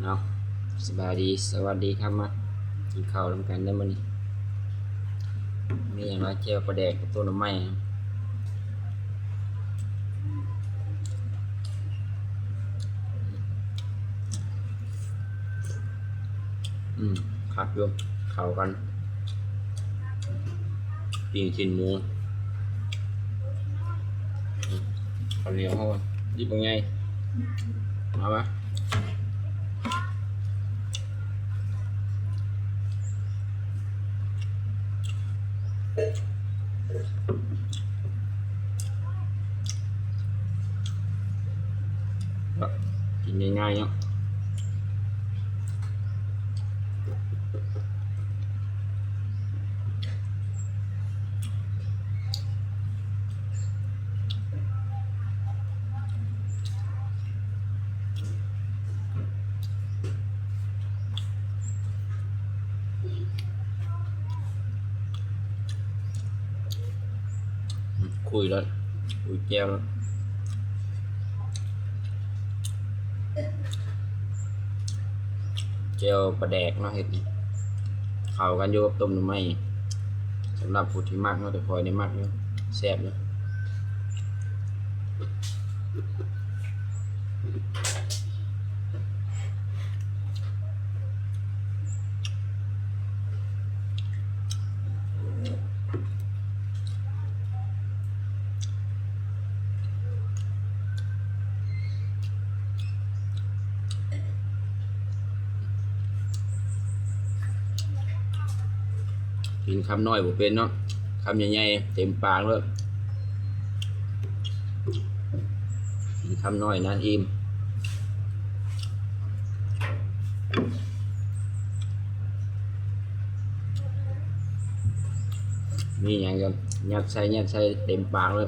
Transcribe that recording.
เนาะสบายดีสวัสดีครับมากินข้าวร่วมกันได้มั้ยมีอย่างไรเจียวปลาแดกกับต้นไม้คักอยู่เข้ากันปิ้งชิ้นหมูข้าวเหนียวเขาดิบยังไงมาปะกินง่ายๆเนาะคุยแล้วคุยแก้วแล้วเจียวปลาแดกเนาะเห็ดเข้ากันอยู่กับต้มหน่อไม้สำหรับผู้ที่มักเนาะแต่คอยได้มักเนาะแซ่บเนาะกินคำน้อยบ่เป็นเนาะคำใหญ่ๆเต็มปากเลยกินคำน้อยนั่นอิ่มมีอย่างกันยัดใส่เต็มปากเลย